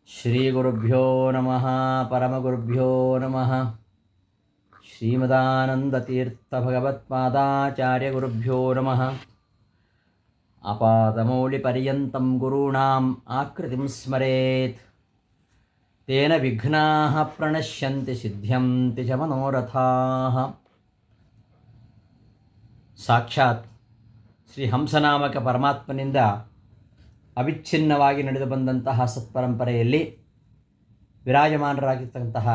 ಶ್ರೀಗುರುಭ್ಯೋ ನಮಃ ಪರಮಗುರುಭ್ಯೋ ನಮಃ. ಶ್ರೀಮದಾನಂದತೀರ್ಥಭಗವತ್ಪಾದಾಚಾರ್ಯಗುರುಭ್ಯೋ ನಮಃ. ಆಪಾದಮೌಳಿಪರ್ಯಂతం ಗುರುಣಾಂ ಆಕೃತಿಂ ಸ್ಮರೇತ್. ತೇನ ವಿಘ್ನಾಃ ಪ್ರಣಶ್ಯಂತಿ ಸಿದ್ಧ್ಯಂತಿ ಚ ಮನೋರಥಾಃ. ಸಾಕ್ಷಾತ್ ಶ್ರೀ ಹಂಸನಾಮಕ ಪರಮಾತ್ಮನಿಂದ ಅವಿಚ್ಛಿನ್ನವಾಗಿ ನಡೆದು ಬಂದಂತಹ ಸತ್ಪರಂಪರೆಯಲ್ಲಿ ವಿರಾಜಮಾನರಾಗಿರ್ತಕ್ಕಂತಹ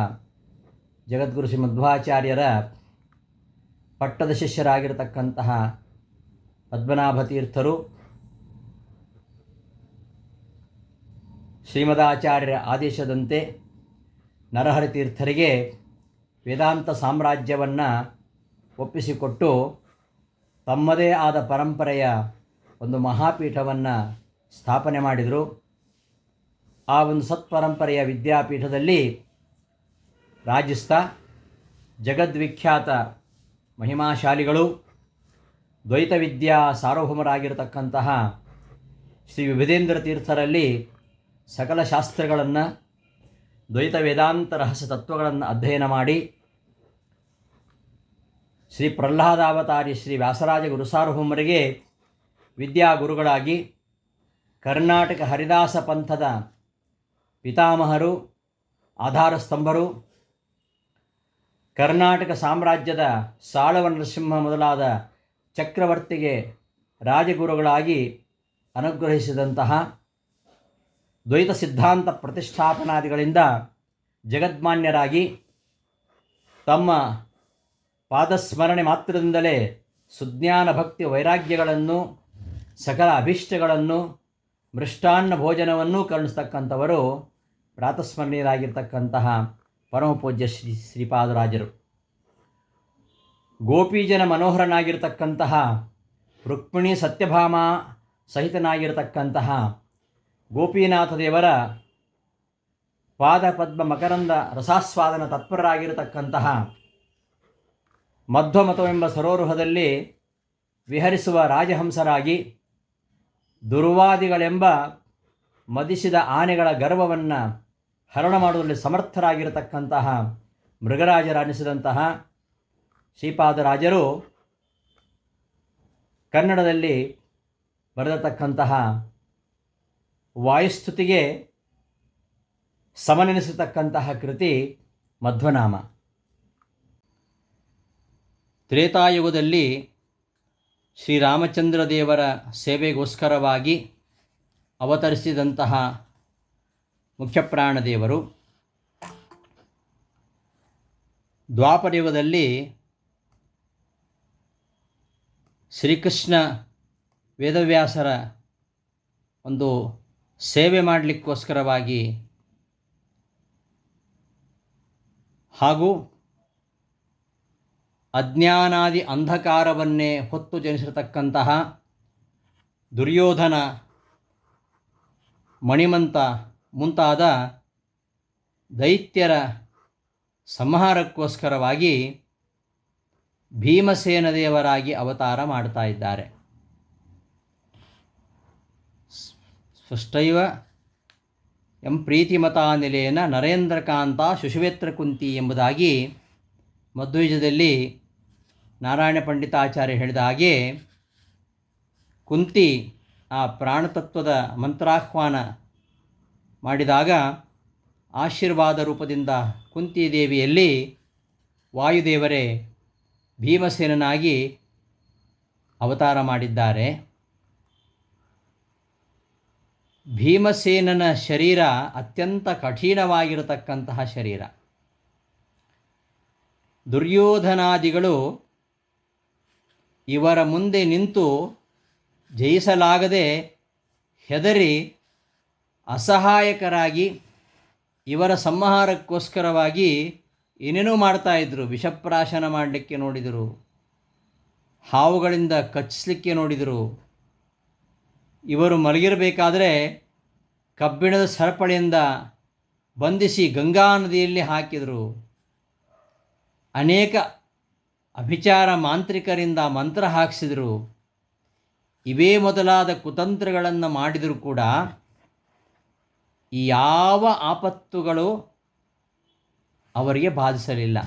ಜಗದ್ಗುರು ಶ್ರೀ ಮಧ್ವಾಚಾರ್ಯರ ಪಟ್ಟದ ಶಿಷ್ಯರಾಗಿರತಕ್ಕಂತಹ ಪದ್ಮನಾಭ ತೀರ್ಥರು ಶ್ರೀಮದಾಚಾರ್ಯರ ಆದೇಶದಂತೆ ನರಹರಿ ತೀರ್ಥರಿಗೆ ವೇದಾಂತ ಸಾಮ್ರಾಜ್ಯವನ್ನು ಒಪ್ಪಿಸಿಕೊಟ್ಟು ತಮ್ಮದೇ ಆದ ಪರಂಪರೆಯ ಒಂದು ಮಹಾಪೀಠವನ್ನು ಸ್ಥಾಪನೆ ಮಾಡಿದರು. ಆ ಒಂದು ಸತ್ಪರಂಪರೆಯ ವಿದ್ಯಾಪೀಠದಲ್ಲಿ ರಾಜಿಸ್ತಾ ಜಗದ್ವಿಖ್ಯಾತ ಮಹಿಮಾಶಾಲಿಗಳು ದ್ವೈತ ವಿದ್ಯಾ ಸಾರ್ವಭೌಮರಾಗಿರತಕ್ಕಂತಹ ಶ್ರೀ ವಿಭುಧೇಂದ್ರ ತೀರ್ಥರಲ್ಲಿ ಸಕಲ ಶಾಸ್ತ್ರಗಳನ್ನು ದ್ವೈತ ವೇದಾಂತ ರಹಸ್ಯ ತತ್ವಗಳನ್ನು ಅಧ್ಯಯನ ಮಾಡಿ ಶ್ರೀ ಪ್ರಹ್ಲಾದಾವತಾರಿ ಶ್ರೀ ವ್ಯಾಸರಾಜ ಗುರುಸಾರ್ವಭೌಮರಿಗೆ ವಿದ್ಯಾಗುರುಗಳಾಗಿ ಕರ್ನಾಟಕ ಹರಿದಾಸ ಪಂಥದ ಪಿತಾಮಹರು, ಆಧಾರ ಸ್ತಂಭರು, ಕರ್ನಾಟಕ ಸಾಮ್ರಾಜ್ಯದ ಸಾಳವ ನರಸಿಂಹ ಮೊದಲಾದ ಚಕ್ರವರ್ತಿಗೆ ರಾಜಗುರುಗಳಾಗಿ ಅನುಗ್ರಹಿಸಿದಂತಹ ದ್ವೈತ ಸಿದ್ಧಾಂತ ಪ್ರತಿಷ್ಠಾಪನಾದಿಗಳಿಂದ ಜಗದ್ಮಾನ್ಯರಾಗಿ ತಮ್ಮ ಪಾದಸ್ಮರಣೆ ಮಾತ್ರದಿಂದಲೇ ಸುಜ್ಞಾನ ಭಕ್ತಿ ವೈರಾಗ್ಯಗಳನ್ನು ಸಕಲ ಅಭೀಷ್ಟಗಳನ್ನು ಮೃಷ್ಟಾನ್ನ ಭೋಜನವನ್ನೂ ಕರುಣಿಸ್ತಕ್ಕಂಥವರು ಪ್ರಾತಸ್ಮರಣೀಯರಾಗಿರ್ತಕ್ಕಂತಹ ಪರಮಪೂಜ್ಯ ಶ್ರೀಪಾದರಾಜರು. ಗೋಪೀಜನ ಮನೋಹರನಾಗಿರ್ತಕ್ಕಂತಹ ರುಕ್ಮಿಣಿ ಸತ್ಯಭಾಮ ಸಹಿತನಾಗಿರ್ತಕ್ಕಂತಹ ಗೋಪೀನಾಥ ದೇವರ ಪಾದಪದ್ಮ ಮಕರಂದ ರಸಾಸ್ವಾದನ ತತ್ಪರರಾಗಿರತಕ್ಕಂತಹ ಮಧ್ವಮತವೆಂಬ ಸರೋರುಹದಲ್ಲಿ ವಿಹರಿಸುವ ರಾಜಹಂಸರಾಗಿ ದುರ್ವಾದಿಗಳೆಂಬ ಮದಿಸಿದ ಆನೆಗಳ ಗರ್ವವನ್ನು ಹರಣ ಮಾಡುವಲ್ಲಿ ಸಮರ್ಥರಾಗಿರತಕ್ಕಂತಹ ಮೃಗರಾಜರನಿಸಿದಂತಹ ಶ್ರೀಪಾದರಾಜರು ಕನ್ನಡದಲ್ಲಿ ಬರೆದತಕ್ಕಂತಹ ವಾಯುಸ್ತುತಿಗೆ ಸಮನೆನಿಸತಕ್ಕಂತಹ ಕೃತಿ ಮಧ್ವನಾಮ. ತ್ರೇತಾಯುಗದಲ್ಲಿ ಶ್ರೀರಾಮಚಂದ್ರ ದೇವರ ಸೇವೆಗೋಸ್ಕರವಾಗಿ ಅವತರಿಸಿದಂತಹ ಮುಖ್ಯಪ್ರಾಣದೇವರು, ದ್ವಾಪರಯುಗದಲ್ಲಿ ಶ್ರೀಕೃಷ್ಣ ವೇದವ್ಯಾಸರ ಒಂದು ಸೇವೆ ಮಾಡಲಿಕ್ಕೋಸ್ಕರವಾಗಿ ಹಾಗೂ ಅಜ್ಞಾನಾದಿ ಅಂಧಕಾರವನ್ನೇ ಹೊತ್ತು ಜನಿಸಿರತಕ್ಕಂತಹ ದುರ್ಯೋಧನ, ಮಣಿಮಂತ ಮುಂತಾದ ದೈತ್ಯರ ಸಂಹಾರಕ್ಕೋಸ್ಕರವಾಗಿ ಭೀಮಸೇನ ದೇವರಾಗಿ ಅವತಾರ ಮಾಡ್ತಾ ಇದ್ದಾರೆ. ಸೃಷ್ಟೈವ ಎಂ ಪ್ರೀತಿಮತಾನಿಲೇನ ನರೇಂದ್ರಕಾಂತ ಶುಶುವೇತ್ರ ಕುಂತಿ ಎಂಬುದಾಗಿ ಮಧ್ವಯುಜದಲ್ಲಿ ನಾರಾಯಣ ಪಂಡಿತಾಚಾರ್ಯ ಹೇಳಿದ ಹಾಗೆ ಕುಂತಿ ಆ ಪ್ರಾಣತತ್ವದ ಮಂತ್ರಾಹ್ವಾನ ಮಾಡಿದಾಗ ಆಶೀರ್ವಾದ ರೂಪದಿಂದ ಕುಂತಿದೇವಿಯಲ್ಲಿ ವಾಯುದೇವರೇ ಭೀಮಸೇನನಾಗಿ ಅವತಾರ ಮಾಡಿದ್ದಾರೆ. ಭೀಮಸೇನನ ಶರೀರ ಅತ್ಯಂತ ಕಠಿಣವಾಗಿರತಕ್ಕಂತಹ ಶರೀರ. ದುರ್ಯೋಧನಾದಿಗಳು ಇವರ ಮುಂದೆ ನಿಂತು ಜಯಿಸಲಾಗದೆ ಹೆದರಿ ಅಸಹಾಯಕರಾಗಿ ಇವರ ಸಂಹಾರಕ್ಕೋಸ್ಕರವಾಗಿ ಏನೇನೋ ಮಾಡ್ತಾಯಿದ್ರು. ವಿಷಪ್ರಾಶನ ಮಾಡಲಿಕ್ಕೆ ನೋಡಿದರು, ಹಾವುಗಳಿಂದ ಕಚ್ಚಿಸಲಿಕ್ಕೆ ನೋಡಿದರು. ಇವರು ಮಲಗಿರಬೇಕಾದರೆ ಕಬ್ಬಿಣದ ಸರಪಳಿಯಿಂದ ಬಂಧಿಸಿ ಗಂಗಾ ನದಿಯಲ್ಲಿ ಹಾಕಿದರು. ಅನೇಕ ಅಭಿಚಾರ ಮಾಂತ್ರಿಕರಿಂದ ಮಂತ್ರ ಹಾಕಿಸಿದರು. ಇವೇ ಮೊದಲಾದ ಕುತಂತ್ರಗಳನ್ನು ಮಾಡಿದರೂ ಕೂಡ ಈ ಯಾವ ಆಪತ್ತುಗಳು ಅವರಿಗೆ ಬಾಧಿಸಲಿಲ್ಲ,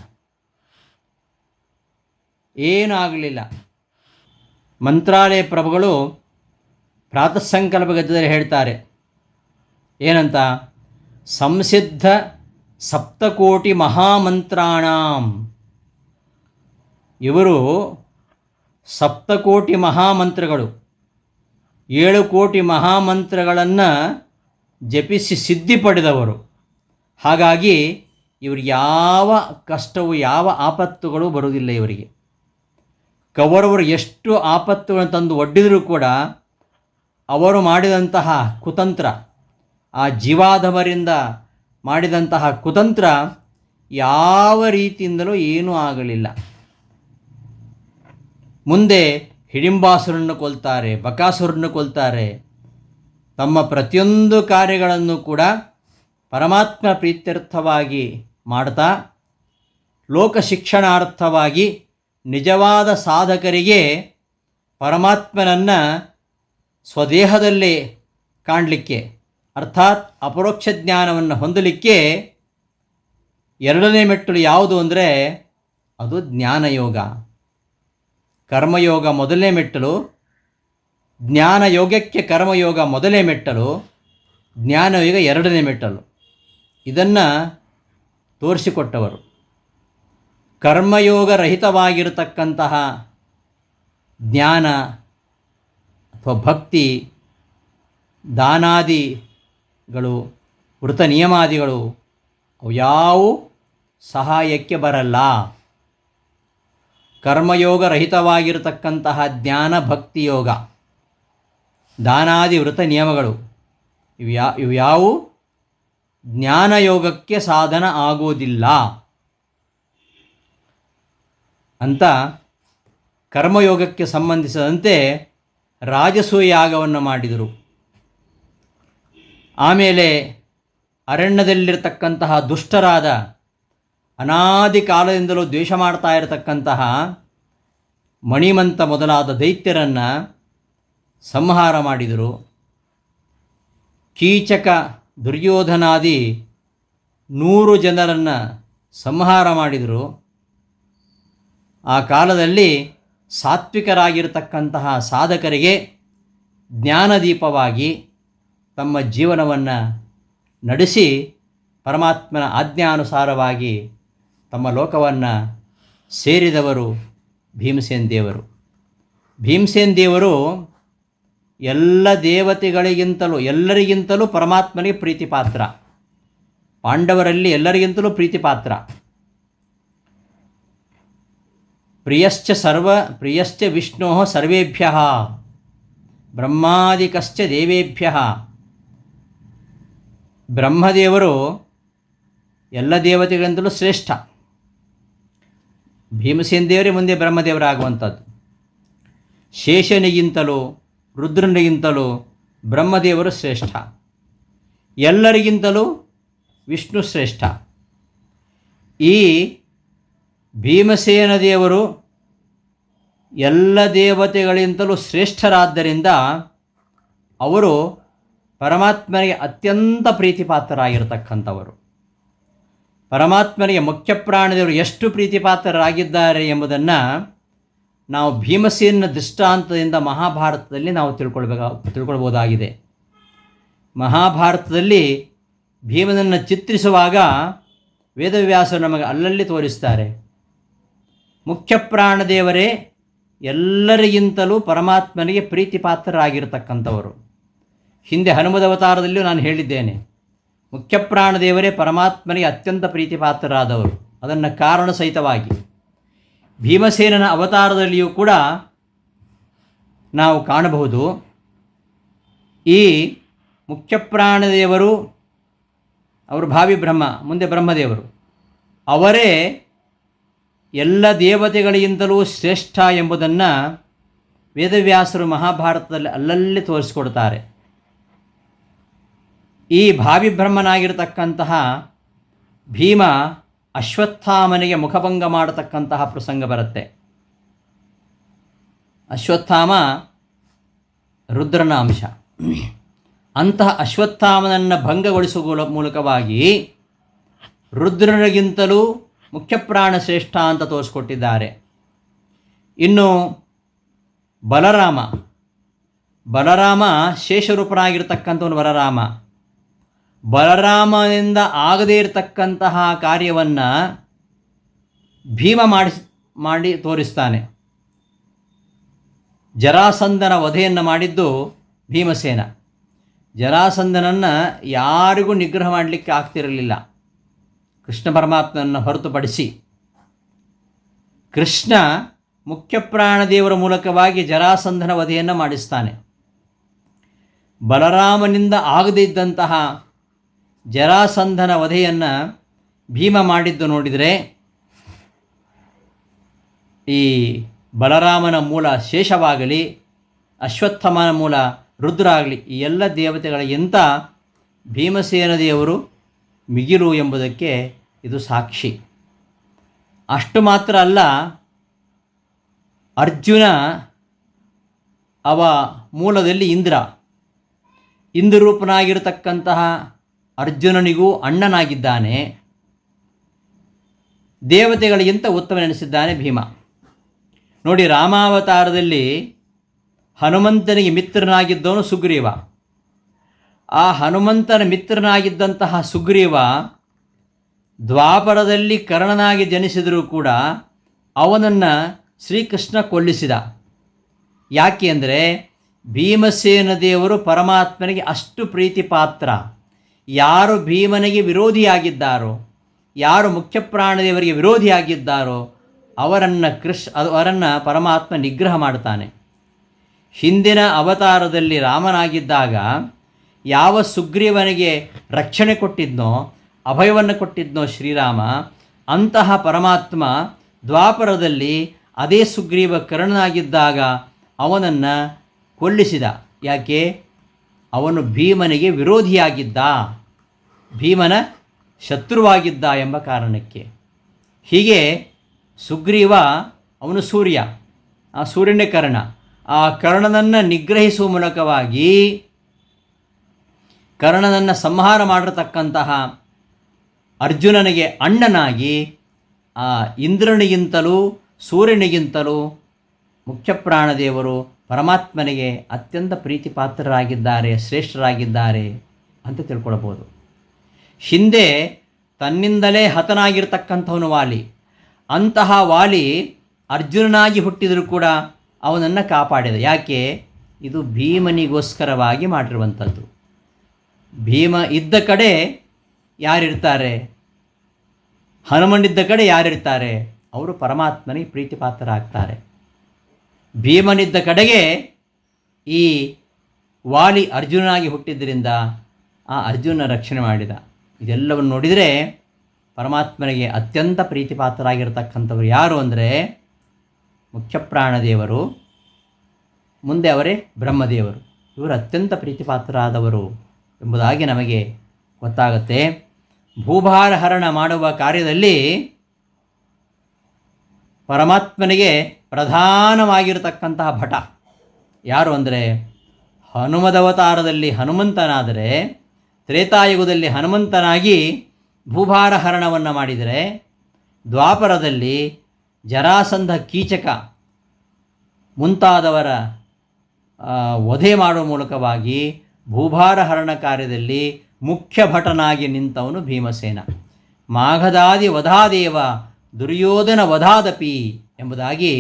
ಏನೂ ಆಗಲಿಲ್ಲ. ಮಂತ್ರಾಲಯ ಪ್ರಭುಗಳು ಪ್ರಾತಃ ಸಂಕಲ್ಪ ಗದ್ಯದಲ್ಲಿ ಹೇಳ್ತಾರೆ ಏನಂತ, ಸಂಸಿದ್ಧ ಸಪ್ತಕೋಟಿ ಮಹಾಮಂತ್ರಾಣಾಂ. ಇವರು ಸಪ್ತಕೋಟಿ ಮಹಾಮಂತ್ರಗಳು, 7 ಕೋಟಿ ಮಹಾಮಂತ್ರಗಳನ್ನು ಜಪಿಸಿ ಸಿದ್ಧಿ ಪಡೆದವರು. ಹಾಗಾಗಿ ಇವ್ರಿಗೆ ಯಾವ ಕಷ್ಟವು, ಯಾವ ಆಪತ್ತುಗಳು ಬರುವುದಿಲ್ಲ ಇವರಿಗೆ. ಕೌರವರು ಎಷ್ಟು ಆಪತ್ತುಗಳನ್ನು ತಂದು ಒಡ್ಡಿದರೂ ಕೂಡ ಅವರು ಮಾಡಿದಂತಹ ಕುತಂತ್ರ, ಆ ಜೀವಾಧಮರಿಂದ ಮಾಡಿದಂತಹ ಕುತಂತ್ರ ಯಾವ ರೀತಿಯಿಂದಲೂ ಏನೂ ಆಗಲಿಲ್ಲ. ಮುಂದೆ ಹಿಡಿಂಬಾಸುರನ್ನು ಕೊಲ್ತಾರೆ, ಬಕಾಸುರನ್ನು ಕೊಲ್ತಾರೆ. ತಮ್ಮ ಪ್ರತಿಯೊಂದು ಕಾರ್ಯಗಳನ್ನು ಕೂಡ ಪರಮಾತ್ಮ ಪ್ರೀತ್ಯರ್ಥವಾಗಿ ಮಾಡ್ತಾ, ಲೋಕ ಶಿಕ್ಷಣಾರ್ಥವಾಗಿ ನಿಜವಾದ ಸಾಧಕರಿಗೆ ಪರಮಾತ್ಮನನ್ನು ಸ್ವದೇಹದಲ್ಲೇ ಕಾಣಲಿಕ್ಕೆ, ಅರ್ಥಾತ್ ಅಪರೋಕ್ಷ ಜ್ಞಾನವನ್ನು ಹೊಂದಲಿಕ್ಕೆ ಎರಡನೇ ಮೆಟ್ಟಲು ಯಾವುದು ಅಂದರೆ ಅದು ಜ್ಞಾನಯೋಗ. ಕರ್ಮಯೋಗ ಮೊದಲನೇ ಮೆಟ್ಟಲು, ಜ್ಞಾನಯೋಗಕ್ಕೆ ಕರ್ಮಯೋಗ ಮೊದಲನೇ ಮೆಟ್ಟಲು, ಜ್ಞಾನಯೋಗ ಎರಡನೇ ಮೆಟ್ಟಲು. ಇದನ್ನು ತೋರಿಸಿಕೊಟ್ಟವರು. ಕರ್ಮಯೋಗ ರಹಿತವಾಗಿರತಕ್ಕಂತಹ ಜ್ಞಾನ ಅಥವಾ ಭಕ್ತಿ, ದಾನಾದಿಗಳು, ವೃತ ನಿಯಮಾದಿಗಳು ಅವು ಯಾವುವು ಸಹಾಯಕ್ಕೆ ಬರಲ್ಲ. ಕರ್ಮಯೋಗ ರಹಿತವಾಗಿರತಕ್ಕಂತಹ ಜ್ಞಾನ ಭಕ್ತಿಯೋಗ, ದಾನಾದಿ ವೃತ ನಿಯಮಗಳು ಇವು ಯಾವುವು ಜ್ಞಾನಯೋಗಕ್ಕೆ ಸಾಧನ ಆಗೋದಿಲ್ಲ ಅಂತ ಕರ್ಮಯೋಗಕ್ಕೆ ಸಂಬಂಧಿಸಿದಂತೆ ರಾಜಸೂಯ ಯಾಗವನ್ನು ಮಾಡಿದರು. ಆಮೇಲೆ ಅರಣ್ಯದಲ್ಲಿರತಕ್ಕಂತಹ ದುಷ್ಟರಾದ, ಅನಾದಿ ಕಾಲದಿಂದಲೂ ದ್ವೇಷ ಮಾಡ್ತಾ ಇರತಕ್ಕಂತಹ ಮಣಿಮಂತ ಮೊದಲಾದ ದೈತ್ಯರನ್ನು ಸಂಹಾರ ಮಾಡಿದರು. ಕೀಚಕ, ದುರ್ಯೋಧನಾದಿ 100 ಜನರನ್ನು ಸಂಹಾರ ಮಾಡಿದರು. ಆ ಕಾಲದಲ್ಲಿ ಸಾತ್ವಿಕರಾಗಿರತಕ್ಕಂತಹ ಸಾಧಕರಿಗೆ ಜ್ಞಾನದೀಪವಾಗಿ ತಮ್ಮ ಜೀವನವನ್ನು ನಡೆಸಿ ಪರಮಾತ್ಮನ ಆಜ್ಞಾನುಸಾರವಾಗಿ ತಮ್ಮ ಲೋಕವನ್ನು ಸೇರಿದವರು ಭೀಮಸೇನ ದೇವರು. ಭೀಮಸೇನ ದೇವರು ಎಲ್ಲ ದೇವತೆಗಳಿಗಿಂತಲೂ ಎಲ್ಲರಿಗಿಂತಲೂ ಪರಮಾತ್ಮನಿಗೆ ಪ್ರೀತಿಪಾತ್ರ. ಪಾಂಡವರಲ್ಲಿ ಎಲ್ಲರಿಗಿಂತಲೂ ಪ್ರೀತಿಪಾತ್ರ. ಪ್ರಿಯಶ್ಚ ವಿಷ್ಣೋ ಸರ್ವೇಭ್ಯ ಬ್ರಹ್ಮಾದಿಕಶ್ಚ ದೇವೇಭ್ಯ. ಬ್ರಹ್ಮದೇವರು ಎಲ್ಲ ದೇವತೆಗಳಿಂದಲೂ ಶ್ರೇಷ್ಠ. ಭೀಮಸೇನ ದೇವರೇ ಮುಂದೆ ಬ್ರಹ್ಮದೇವರಾಗುವಂಥದ್ದು. ಶೇಷನಿಗಿಂತಲೂ ರುದ್ರನಿಗಿಂತಲೂ ಬ್ರಹ್ಮದೇವರು ಶ್ರೇಷ್ಠ. ಎಲ್ಲರಿಗಿಂತಲೂ ವಿಷ್ಣು ಶ್ರೇಷ್ಠ. ಈ ಭೀಮಸೇನ ದೇವರು ಎಲ್ಲ ದೇವತೆಗಳಿಂತಲೂ ಶ್ರೇಷ್ಠರಾದ್ದರಿಂದ ಅವರು ಪರಮಾತ್ಮನಿಗೆ ಅತ್ಯಂತ ಪ್ರೀತಿಪಾತ್ರರಾಗಿರ್ತಕ್ಕಂಥವರು. ಪರಮಾತ್ಮನಿಗೆ ಮುಖ್ಯ ಪ್ರಾಣದೇವರು ಎಷ್ಟು ಪ್ರೀತಿಪಾತ್ರರಾಗಿದ್ದಾರೆ ಎಂಬುದನ್ನು ನಾವು ಭೀಮಸೇನ ದೃಷ್ಟಾಂತದಿಂದ ಮಹಾಭಾರತದಲ್ಲಿ ನಾವು ತಿಳ್ಕೊಳ್ಬೋದಾಗಿದೆ. ಮಹಾಭಾರತದಲ್ಲಿ ಭೀಮನನ್ನು ಚಿತ್ರಿಸುವಾಗ ವೇದವ್ಯಾಸರು ನಮಗೆ ಅಲ್ಲಲ್ಲಿ ತೋರಿಸ್ತಾರೆ. ಮುಖ್ಯ ಪ್ರಾಣದೇವರೇ ಎಲ್ಲರಿಗಿಂತಲೂ ಪರಮಾತ್ಮನಿಗೆ ಪ್ರೀತಿಪಾತ್ರರಾಗಿರ್ತಕ್ಕಂಥವರು. ಹಿಂದೆ ಹನುಮದ ಅವತಾರದಲ್ಲಿಯೂ ನಾನು ಹೇಳಿದ್ದೇನೆ, ಮುಖ್ಯ ಪ್ರಾಣದೇವರೇ ಪರಮಾತ್ಮನಿಗೆ ಅತ್ಯಂತ ಪ್ರೀತಿಪಾತ್ರರಾದವರು. ಅದನ್ನು ಕಾರಣ ಸಹಿತವಾಗಿ ಭೀಮಸೇನನ ಅವತಾರದಲ್ಲಿಯೂ ಕೂಡ ನಾವು ಕಾಣಬಹುದು. ಈ ಮುಖ್ಯ ಪ್ರಾಣದೇವರು, ಅವರು ಭಾವಿ ಬ್ರಹ್ಮ, ಮುಂದೆ ಬ್ರಹ್ಮದೇವರು, ಅವರೇ ಎಲ್ಲ ದೇವತೆಗಳಿಗಿಂತಲೂ ಶ್ರೇಷ್ಠ ಎಂಬುದನ್ನು ವೇದವ್ಯಾಸರು ಮಹಾಭಾರತದಲ್ಲಿ ಅಲ್ಲಲ್ಲಿ ತೋರಿಸಿಕೊಡ್ತಾರೆ. ಈ ಭಾವಿ ಬ್ರಹ್ಮನಾಗಿರತಕ್ಕಂತಹ ಭೀಮ ಅಶ್ವತ್ಥಾಮನಿಗೆ ಮುಖಭಂಗ ಮಾಡತಕ್ಕಂತಹ ಪ್ರಸಂಗ ಬರುತ್ತೆ. ಅಶ್ವತ್ಥಾಮ ರುದ್ರನ ಅಂಶ. ಅಂತಹ ಅಶ್ವತ್ಥಾಮನನ್ನು ಭಂಗಗೊಳಿಸುವ ಮೂಲಕವಾಗಿ ರುದ್ರನಿಗಿಂತಲೂ ಮುಖ್ಯಪ್ರಾಣ ಶ್ರೇಷ್ಠ ಅಂತ ತೋರಿಸ್ಕೊಟ್ಟಿದ್ದಾರೆ. ಇನ್ನು ಬಲರಾಮ ಶೇಷರೂಪನಾಗಿರ್ತಕ್ಕಂಥವನು ಬಲರಾಮನಿಂದ ಆಗದೇ ಇರತಕ್ಕಂತಹ ಕಾರ್ಯವನ್ನು ಭೀಮ ಮಾಡಿ ತೋರಿಸ್ತಾನೆ. ಜರಾಸಂಧನ ವಧೆಯನ್ನು ಮಾಡಿದ್ದು ಭೀಮಸೇನ. ಜರಾಸಂಧನನ್ನು ಯಾರಿಗೂ ನಿಗ್ರಹ ಮಾಡಲಿಕ್ಕೆ ಆಗ್ತಿರಲಿಲ್ಲ ಕೃಷ್ಣ ಪರಮಾತ್ಮನನ್ನು ಹೊರತುಪಡಿಸಿ. ಕೃಷ್ಣ ಮುಖ್ಯಪ್ರಾಣದೇವರ ಮೂಲಕವಾಗಿ ಜರಾಸಂಧನ ವಧೆಯನ್ನು ಮಾಡಿಸ್ತಾನೆ. ಬಲರಾಮನಿಂದ ಆಗದೇ ಇದ್ದಂತಹ ಜರಾಸಂಧನ ವಧೆಯನ್ನು ಭೀಮ ಮಾಡಿದ್ದು ನೋಡಿದರೆ ಈ ಬಲರಾಮನ ಮೂಲ ಶೇಷವಾಗಲಿ, ಅಶ್ವತ್ಥಮನ ಮೂಲ ರುದ್ರ ಆಗಲಿ, ಈ ಎಲ್ಲ ದೇವತೆಗಳಿಗಿಂತ ಭೀಮಸೇನ ದೇವರು ಮಿಗಿಲು ಎಂಬುದಕ್ಕೆ ಇದು ಸಾಕ್ಷಿ. ಅಷ್ಟು ಮಾತ್ರ ಅಲ್ಲ, ಅರ್ಜುನ ಅವ ಮೂಲದಲ್ಲಿ ಇಂದ್ರರೂಪನಾಗಿರತಕ್ಕಂತಹ ಅರ್ಜುನನಿಗೂ ಅಣ್ಣನಾಗಿದ್ದಾನೆ. ದೇವತೆಗಳಿಗಿಂತ ಉತ್ತಮನೆನಿಸಿದ್ದಾನೆ ಭೀಮ. ನೋಡಿ, ರಾಮಾವತಾರದಲ್ಲಿ ಹನುಮಂತನಿಗೆ ಮಿತ್ರನಾಗಿದ್ದವನು ಸುಗ್ರೀವ. ಆ ಹನುಮಂತನ ಮಿತ್ರನಾಗಿದ್ದಂತಹ ಸುಗ್ರೀವ ದ್ವಾಪರದಲ್ಲಿ ಕರ್ಣನಾಗಿ ಜನಿಸಿದರೂ ಕೂಡ ಅವನನ್ನು ಶ್ರೀಕೃಷ್ಣ ಕೊಲ್ಲಿಸಿದ. ಯಾಕೆ ಅಂದರೆ ಭೀಮಸೇನ ದೇವರು ಪರಮಾತ್ಮನಿಗೆ ಅಷ್ಟು ಪ್ರೀತಿ ಪಾತ್ರ. ಯಾರು ಭೀಮನಿಗೆ ವಿರೋಧಿಯಾಗಿದ್ದಾರೋ, ಯಾರು ಮುಖ್ಯಪ್ರಾಣದೇವರಿಗೆ ವಿರೋಧಿಯಾಗಿದ್ದಾರೋ ಅವರನ್ನು ಪರಮಾತ್ಮ ನಿಗ್ರಹ ಮಾಡ್ತಾನೆ. ಹಿಂದಿನ ಅವತಾರದಲ್ಲಿ ರಾಮನಾಗಿದ್ದಾಗ ಯಾವ ಸುಗ್ರೀವನಿಗೆ ರಕ್ಷಣೆ ಕೊಟ್ಟಿದ್ನೋ, ಅಭಯವನ್ನು ಕೊಟ್ಟಿದ್ನೋ ಶ್ರೀರಾಮ, ಅಂತಹ ಪರಮಾತ್ಮ ದ್ವಾಪರದಲ್ಲಿ ಅದೇ ಸುಗ್ರೀವ ಕರ್ಣನಾಗಿದ್ದಾಗ ಅವನನ್ನು ಕೊಲ್ಲಿಸಿದ. ಯಾಕೆ? ಅವನು ಭೀಮನಿಗೆ ವಿರೋಧಿಯಾಗಿದ್ದ, ಭೀಮನ ಶತ್ರುವಾಗಿದ್ದ ಎಂಬ ಕಾರಣಕ್ಕೆ. ಹೀಗೆ ಸುಗ್ರೀವ ಅವನು ಸೂರ್ಯ, ಆ ಸೂರ್ಯನೇ ಕರ್ಣ. ಆ ಕರ್ಣನನ್ನು ನಿಗ್ರಹಿಸುವ ಮೂಲಕವಾಗಿ ಕರ್ಣನನ್ನು ಸಂಹಾರ ಮಾಡಿರತಕ್ಕಂತಹ ಅರ್ಜುನನಿಗೆ ಅಣ್ಣನಾಗಿ ಆ ಇಂದ್ರನಿಗಿಂತಲೂ ಸೂರ್ಯನಿಗಿಂತಲೂ ಮುಖ್ಯಪ್ರಾಣದೇವರು ಪರಮಾತ್ಮನಿಗೆ ಅತ್ಯಂತ ಪ್ರೀತಿ ಪಾತ್ರರಾಗಿದ್ದಾರೆ, ಶ್ರೇಷ್ಠರಾಗಿದ್ದಾರೆ ಅಂತ ತಿಳ್ಕೊಳ್ಬೋದು. ಹಿಂದೆ ತನ್ನಿಂದಲೇ ಹತನಾಗಿರ್ತಕ್ಕಂಥವನು ವಾಲಿ. ಅಂತಹ ವಾಲಿ ಅರ್ಜುನನಾಗಿ ಹುಟ್ಟಿದರೂ ಕೂಡ ಅವನನ್ನು ಕಾಪಾಡಿದ. ಯಾಕೆ? ಇದು ಭೀಮನಿಗೋಸ್ಕರವಾಗಿ ಮಾಡಿರುವಂಥದ್ದು. ಭೀಮ ಇದ್ದ ಕಡೆ ಯಾರಿರ್ತಾರೆ? ಹನುಮನಿದ್ದ ಕಡೆ ಯಾರಿರ್ತಾರೆ? ಅವರು ಪರಮಾತ್ಮನಿಗೆ ಪ್ರೀತಿ ಪಾತ್ರರಾಗ್ತಾರೆ. ಭೀಮನಿದ್ದ ಕಡೆಗೆ ಈ ವಾಲಿ ಅರ್ಜುನನಾಗಿ ಹುಟ್ಟಿದ್ದರಿಂದ ಆ ಅರ್ಜುನ ರಕ್ಷಣೆ ಮಾಡಿದ. ಇದೆಲ್ಲವನ್ನು ನೋಡಿದರೆ ಪರಮಾತ್ಮನಿಗೆ ಅತ್ಯಂತ ಪ್ರೀತಿ ಪಾತ್ರರಾಗಿರ್ತಕ್ಕಂಥವ್ರು ಯಾರು ಅಂದರೆ ಮುಖ್ಯಪ್ರಾಣದೇವರು, ಮುಂದೆ ಅವರೇ ಬ್ರಹ್ಮದೇವರು. ಇವರು ಅತ್ಯಂತ ಪ್ರೀತಿಪಾತ್ರರಾದವರು ಎಂಬುದಾಗಿ ನಮಗೆ ಗೊತ್ತಾಗುತ್ತೆ. ಭೂಭಾರ ಹರಣ ಮಾಡುವ ಕಾರ್ಯದಲ್ಲಿ ಪರಮಾತ್ಮನಿಗೆ ಪ್ರಧಾನವಾಗಿರತಕ್ಕಂತಹ ಭಟ ಯಾರು ಅಂದರೆ ಹನುಮದವತಾರದಲ್ಲಿ ಹನುಮಂತನಾದರೆ, ತ್ರೇತಾಯುಗದಲ್ಲಿ ಹನುಮಂತನಾಗಿ ಭೂಭಾರ ಹರಣವನ್ನು ಮಾಡಿದರೆ, ದ್ವಾಪರದಲ್ಲಿ ಜರಾಸಂಧ, ಕೀಚಕ ಮುಂತಾದವರ ವಧೆ ಮಾಡುವ ಮೂಲಕವಾಗಿ ಭೂಭಾರ ಹರಣ ಕಾರ್ಯದಲ್ಲಿ ಮುಖ್ಯ ಭಟನಾಗಿ ನಿಂತವನು ಭೀಮಸೇನ. ಮಾಘದಾದಿ ವಧಾದೇವ ದುರ್ಯೋಧನ ವಧಾದಪಿ ಎಂಬುದಾಗಿ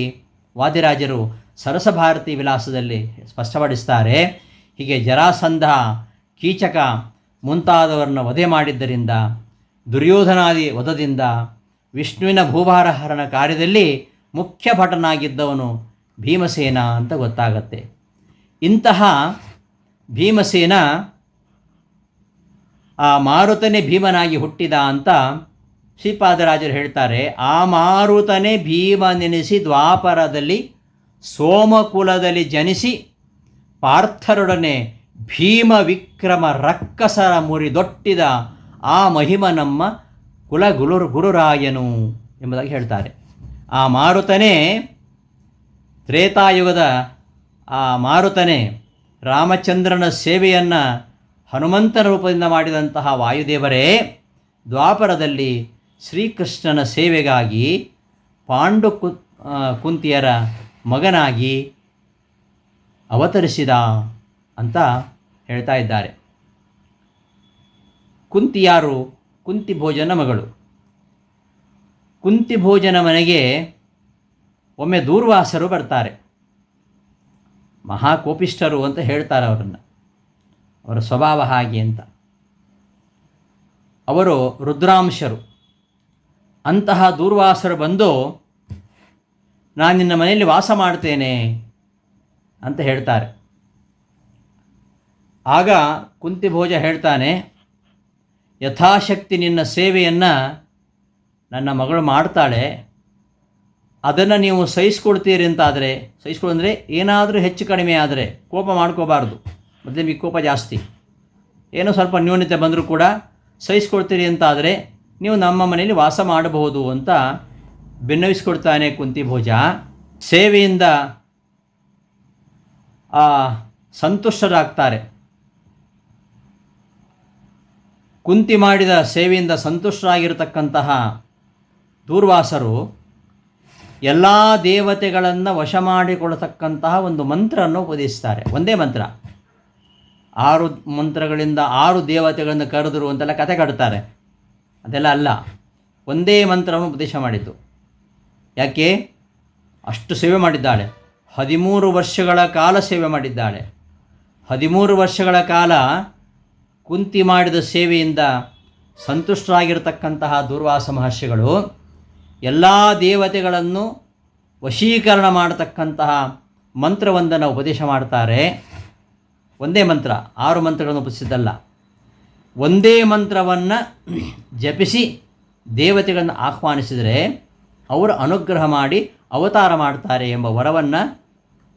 ವಾದಿರಾಜರು ಸರಸಭಾರತಿ ವಿಲಾಸದಲ್ಲಿ ಸ್ಪಷ್ಟಪಡಿಸ್ತಾರೆ. ಹೀಗೆ ಜರಾಸಂಧ, ಕೀಚಕ ಮುಂತಾದವರನ್ನು ವಧೆ ಮಾಡಿದ್ದರಿಂದ, ದುರ್ಯೋಧನಾದಿ ವಧದಿಂದ ವಿಷ್ಣುವಿನ ಭೂಭಾರ ಹರಣ ಕಾರ್ಯದಲ್ಲಿ ಮುಖ್ಯ ಭಟನಾಗಿದ್ದವನು ಭೀಮಸೇನ ಅಂತ ಗೊತ್ತಾಗತ್ತೆ. ಇಂತಹ ಭೀಮಸೇನ ಆ ಮಾರುತನೇ ಭೀಮನಾಗಿ ಹುಟ್ಟಿದ ಅಂತ ಶ್ರೀಪಾದರಾಜರು ಹೇಳ್ತಾರೆ. ಆ ಮಾರುತನೇ ಭೀಮನೆನಿಸಿ ದ್ವಾಪರದಲ್ಲಿ ಸೋಮಕುಲದಲ್ಲಿ ಜನಿಸಿ ಪಾರ್ಥರೊಡನೆ ಭೀಮ ವಿಕ್ರಮ ರಕ್ಕಸರ ಮುರಿದೊಟ್ಟಿದ ಆ ಮಹಿಮ ನಮ್ಮ ಗುರುರಾಯನು ಎಂಬುದಾಗಿ ಹೇಳ್ತಾರೆ. ಆ ಮಾರುತನೇ ತ್ರೇತಾಯುಗದ ಆ ಮಾರುತನೇ ರಾಮಚಂದ್ರನ ಸೇವೆಯನ್ನು ಹನುಮಂತನ ರೂಪದಿಂದ ಮಾಡಿದಂತಹ ವಾಯುದೇವರೇ ದ್ವಾಪರದಲ್ಲಿ ಶ್ರೀಕೃಷ್ಣನ ಸೇವೆಗಾಗಿ ಕುಂತಿಯರ ಮಗನಾಗಿ ಅವತರಿಸಿದ ಅಂತ ಹೇಳ್ತಾ ಇದ್ದಾರೆ. ಕುಂತಿ ಯಾರು? ಕುಂತಿ ಭೋಜನ ಮಗಳು. ಕುಂತಿ ಭೋಜನ ಮನೆಗೆ ಒಮ್ಮೆ ದೂರ್ವಾಸರು ಬರ್ತಾರೆ. ಮಹಾಕೋಪಿಷ್ಠರು ಅಂತ ಹೇಳ್ತಾರೆ ಅವರನ್ನು, ಅವರ ಸ್ವಭಾವ ಹಾಗೆ ಅಂತ. ಅವರು ರುದ್ರಾಂಶರು. ಅಂತಹ ದೂರ್ವಾಸರು ಬಂದು ನಾನು ನಿನ್ನ ಮನೆಯಲ್ಲಿ ವಾಸ ಮಾಡ್ತೇನೆ ಅಂತ ಹೇಳ್ತಾರೆ. ಆಗ ಕುಂತಿಭೋಜ ಹೇಳ್ತಾನೆ, ಯಥಾಶಕ್ತಿ ನಿನ್ನ ಸೇವೆಯನ್ನು ನನ್ನ ಮಗಳು ಮಾಡ್ತಾಳೆ, ಅದನ್ನು ನೀವು ಸಹಿಸ್ಕೊಳ್ತೀರಿ ಅಂತಾದರೆ, ಸಹಿಸ್ಕೊಳ್ಳಂದರೆ ಏನಾದರೂ ಹೆಚ್ಚು ಕಡಿಮೆ ಆದರೆ ಕೋಪ ಮಾಡ್ಕೋಬಾರ್ದು, ಮೊದಲೇ ವಿಕೋಪ ಜಾಸ್ತಿ, ಏನೋ ಸ್ವಲ್ಪ ನ್ಯೂನತೆ ಬಂದರೂ ಕೂಡ ಸಹಿಸ್ಕೊಳ್ತೀರಿ ಅಂತಾದರೆ ನೀವು ನಮ್ಮ ಮನೆಯಲ್ಲಿ ವಾಸ ಮಾಡಬಹುದು ಅಂತ ಭಿನ್ನವಿಸ್ಕೊಡ್ತಾನೆ ಕುಂತಿಭೋಜ. ಸೇವೆಯಿಂದ ಸಂತುಷ್ಟರಾಗ್ತಾರೆ. ಕುಂತಿ ಮಾಡಿದ ಸೇವೆಯಿಂದ ಸಂತುಷ್ಟರಾಗಿರತಕ್ಕಂತಹ ದೂರ್ವಾಸರು ಎಲ್ಲ ದೇವತೆಗಳನ್ನು ವಶ ಮಾಡಿಕೊಳ್ಳತಕ್ಕಂತಹ ಒಂದು ಮಂತ್ರವನ್ನು ಉಪದೇಶಿಸ್ತಾರೆ. ಒಂದೇ ಮಂತ್ರ, 6 ಮಂತ್ರಗಳಿಂದ 6 ದೇವತೆಗಳನ್ನು ಕರೆದರು ಅಂತೆಲ್ಲ ಕತೆ ಕಟ್ತಾರೆ. ಅದೆಲ್ಲ ಅಲ್ಲ, ಒಂದೇ ಮಂತ್ರವನ್ನು ಉಪದೇಶ ಮಾಡಿದ್ದು. ಯಾಕೆ? ಅಷ್ಟು ಸೇವೆ ಮಾಡಿದ್ದಾಳೆ. 13 ವರ್ಷಗಳ ಕಾಲ ಸೇವೆ ಮಾಡಿದ್ದಾಳೆ. 13 ವರ್ಷಗಳ ಕಾಲ ಕುಂತಿ ಮಾಡಿದ ಸೇವೆಯಿಂದ ಸಂತುಷ್ಟರಾಗಿರತಕ್ಕಂತಹ ದೂರ್ವಾಸ ಮಹರ್ಷಿಗಳು ಎಲ್ಲ ದೇವತೆಗಳನ್ನು ವಶೀಕರಣ ಮಾಡತಕ್ಕಂತಹ ಮಂತ್ರವೊಂದನ್ನು ಉಪದೇಶ ಮಾಡ್ತಾರೆ. ಒಂದೇ ಮಂತ್ರ, 6 ಮಂತ್ರಗಳನ್ನು ಉಪದೇಶಿಸಿದ್ದಲ್ಲ. ಒಂದೇ ಮಂತ್ರವನ್ನು ಜಪಿಸಿ ದೇವತೆಗಳನ್ನು ಆಹ್ವಾನಿಸಿದರೆ ಅವರು ಅನುಗ್ರಹ ಮಾಡಿ ಅವತಾರ ಮಾಡ್ತಾರೆ ಎಂಬ ವರವನ್ನು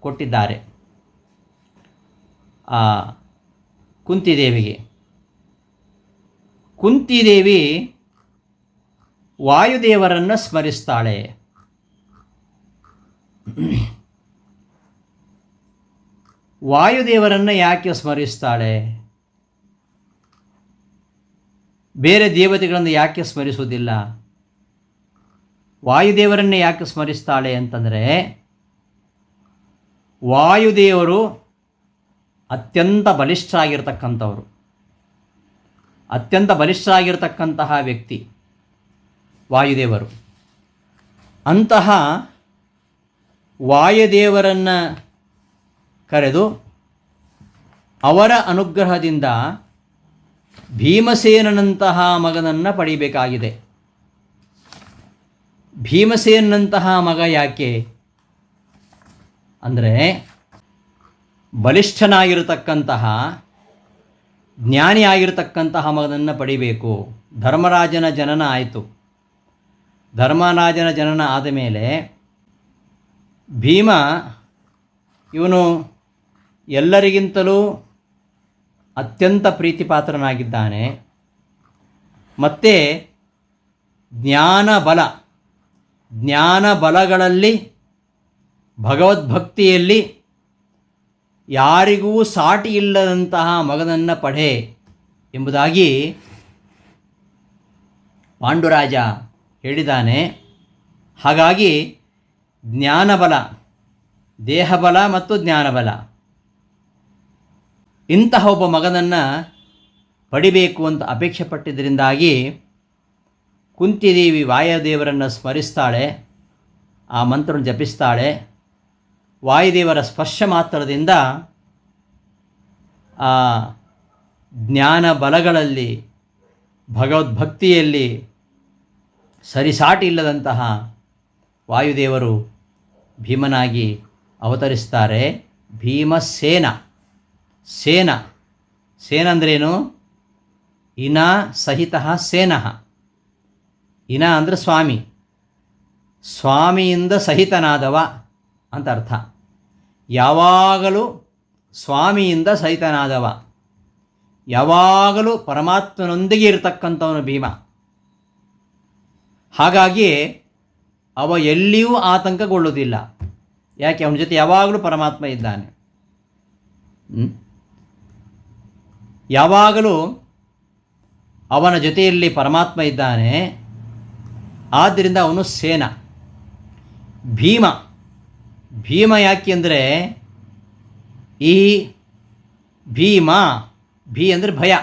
ಕೊಟ್ಟಿದ್ದಾರೆ ಆ ಕುಂತಿದೇವಿಗೆ. ಕುಂತಿದೇವಿ ವಾಯುದೇವರನ್ನು ಸ್ಮರಿಸ್ತಾಳೆ. ವಾಯುದೇವರನ್ನು ಯಾಕೆ ಸ್ಮರಿಸ್ತಾಳೆ? ಬೇರೆ ದೇವತೆಗಳನ್ನು ಯಾಕೆ ಸ್ಮರಿಸುವುದಿಲ್ಲ? ವಾಯುದೇವರನ್ನೇ ಯಾಕೆ ಸ್ಮರಿಸ್ತಾಳೆ ಅಂತಂದರೆ, ವಾಯುದೇವರು ಅತ್ಯಂತ ಬಲಿಷ್ಠರಾಗಿರ್ತಕ್ಕಂಥವರು, ಅತ್ಯಂತ ಬಲಿಷ್ಠರಾಗಿರ್ತಕ್ಕಂತಹ ವ್ಯಕ್ತಿ ವಾಯುದೇವರು. ಅಂತಹ ವಾಯುದೇವರನ್ನು ಕರೆದು ಅವರ ಅನುಗ್ರಹದಿಂದ ಭೀಮಸೇನಂತಹ ಮಗನನ್ನು ಪಡಿಬೇಕಾಗಿದೆ. ಭೀಮಸೇನಂತಹ ಮಗ ಯಾಕೆ ಅಂದರೆ, ಬಲಿಷ್ಠನಾಗಿರತಕ್ಕಂತಹ ಜ್ಞಾನಿಯಾಗಿರ್ತಕ್ಕಂತಹ ಮಗನನ್ನು ಪಡಿಬೇಕು. ಧರ್ಮರಾಜನ ಜನನ ಆಯಿತು. ಧರ್ಮರಾಜನ ಜನನ ಆದ ಮೇಲೆ ಭೀಮ ಇವನು ಎಲ್ಲರಿಗಿಂತಲೂ ಅತ್ಯಂತ ಪ್ರೀತಿಪಾತ್ರನಾಗಿದ್ದಾನೆ. ಮತ್ತು ಜ್ಞಾನ ಬಲಗಳಲ್ಲಿ ಭಗವದ್ಭಕ್ತಿಯಲ್ಲಿ ಯಾರಿಗೂ ಸಾಟಿ ಇಲ್ಲದಂತಹ ಮಗನನ್ನು ಪಡೆ ಎಂಬುದಾಗಿ ಪಾಂಡುರಾಜ ಹೇಳಿದ್ದಾನೆ. ಹಾಗಾಗಿ ಜ್ಞಾನಬಲ, ದೇಹಬಲ ಮತ್ತು ಜ್ಞಾನಬಲ, ಇಂತಹ ಒಬ್ಬ ಮಗನನ್ನು ಪಡಿಬೇಕು ಅಂತ ಅಪೇಕ್ಷೆ ಪಟ್ಟಿದ್ದರಿಂದಾಗಿ ಕುಂತಿದೇವಿ ವಾಯುದೇವರನ್ನು ಸ್ಮರಿಸ್ತಾಳೆ, ಆ ಮಂತ್ರವನ್ನು ಜಪಿಸ್ತಾಳೆ. ವಾಯುದೇವರ ಸ್ಪರ್ಶ ಮಾತ್ರದಿಂದ ಆ ಜ್ಞಾನ ಬಲಗಳಲ್ಲಿ ಭಗವದ್ಭಕ್ತಿಯಲ್ಲಿ ಸರಿಸಾಟಿ ಇಲ್ಲದಂತಹ ವಾಯುದೇವರು ಭೀಮನಾಗಿ ಅವತರಿಸ್ತಾರೆ. ಭೀಮಸೇನ. ಸೇನ ಅಂದ್ರೇನು? ಇನ ಸಹಿತ ಸೇನ. ಇನ ಅಂದರೆ ಸ್ವಾಮಿ, ಸ್ವಾಮಿಯಿಂದ ಸಹಿತನಾದವ ಅಂತ ಅರ್ಥ. ಯಾವಾಗಲೂ ಸ್ವಾಮಿಯಿಂದ ಸಹಿತನಾದವ, ಯಾವಾಗಲೂ ಪರಮಾತ್ಮನೊಂದಿಗೆ ಇರತಕ್ಕಂಥವನು ಭೀಮ. ಹಾಗಾಗಿ ಅವ ಎಲ್ಲಿಯೂ ಆತಂಕಗೊಳ್ಳುವುದಿಲ್ಲ. ಯಾಕೆ? ಅವನ ಜೊತೆ ಯಾವಾಗಲೂ ಪರಮಾತ್ಮ ಇದ್ದಾನೆ. ಯಾವಾಗಲೂ ಅವನ ಜೊತೆಯಲ್ಲಿ ಪರಮಾತ್ಮ ಇದ್ದಾನೆ. ಆದ್ದರಿಂದ ಅವನು ಸೇನ. ಭೀಮ ಭೀಮ ಯಾಕೆಂದರೆ ಈ ಭೀಮ, ಭೀ ಅಂದರೆ ಭಯ,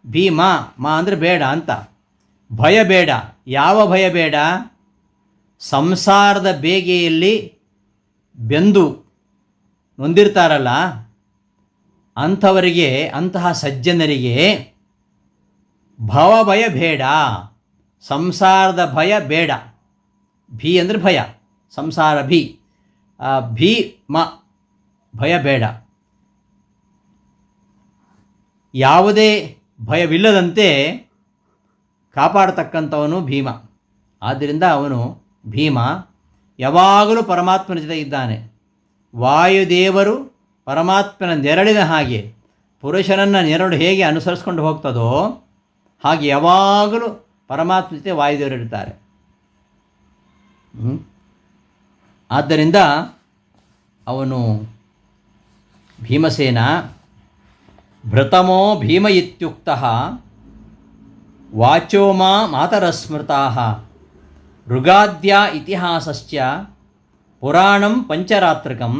ಭೀಮ ಮಾ ಅಂದರೆ ಬೇಡ ಅಂತ. ಭಯ ಬೇಡ. ಯಾವ ಭಯ ಬೇಡ? ಸಂಸಾರದ ಬೇಗೆಯಲ್ಲಿ ಬೆಂದು ನೊಂದಿರ್ತಾರಲ್ಲ ಅಂಥವರಿಗೆ, ಅಂತಹ ಸಜ್ಜನರಿಗೆ ಭವಭಯ ಬೇಡ, ಸಂಸಾರದ ಭಯ ಬೇಡ. ಭೀ ಅಂದರೆ ಭಯ, ಸಂಸಾರ ಭೀಮ ಭಯ ಬೇಡ. ಯಾವುದೇ ಭಯವಿಲ್ಲದಂತೆ ಕಾಪಾಡತಕ್ಕಂಥವನು ಭೀಮ. ಆದ್ದರಿಂದ ಅವನು ಭೀಮ ಯಾವಾಗಲೂ ಪರಮಾತ್ಮನ ಜೊತೆ ಇದ್ದಾನೆ. ವಾಯುದೇವರು ಪರಮಾತ್ಮನ ನೆರಳಿನ ಹಾಗೆ, ಪುರುಷನನ್ನು ನೆರಳು ಹೇಗೆ ಅನುಸರಿಸ್ಕೊಂಡು ಹೋಗ್ತದೋ ಹಾಗೆ ಯಾವಾಗಲೂ ಪರಮಾತ್ಮ ಜೊತೆ ವಾಯುದೇವರು ಇರ್ತಾರೆ. ಆದ್ದರಿಂದ ಅವನು ಭೀಮಸೇನ. ಭೃತಮೋ ಭೀಮ ಇತ್ಯುಕ್ತಃ ವಾಚೋ ಮಾತರಸ್ಮೃತಾಃ ಋಗಾದ್ಯಾ ಇತಿಹಾಸಶ್ಚ ಪುರಾಣಂ ಪಂಚರಾತ್ರಕಂ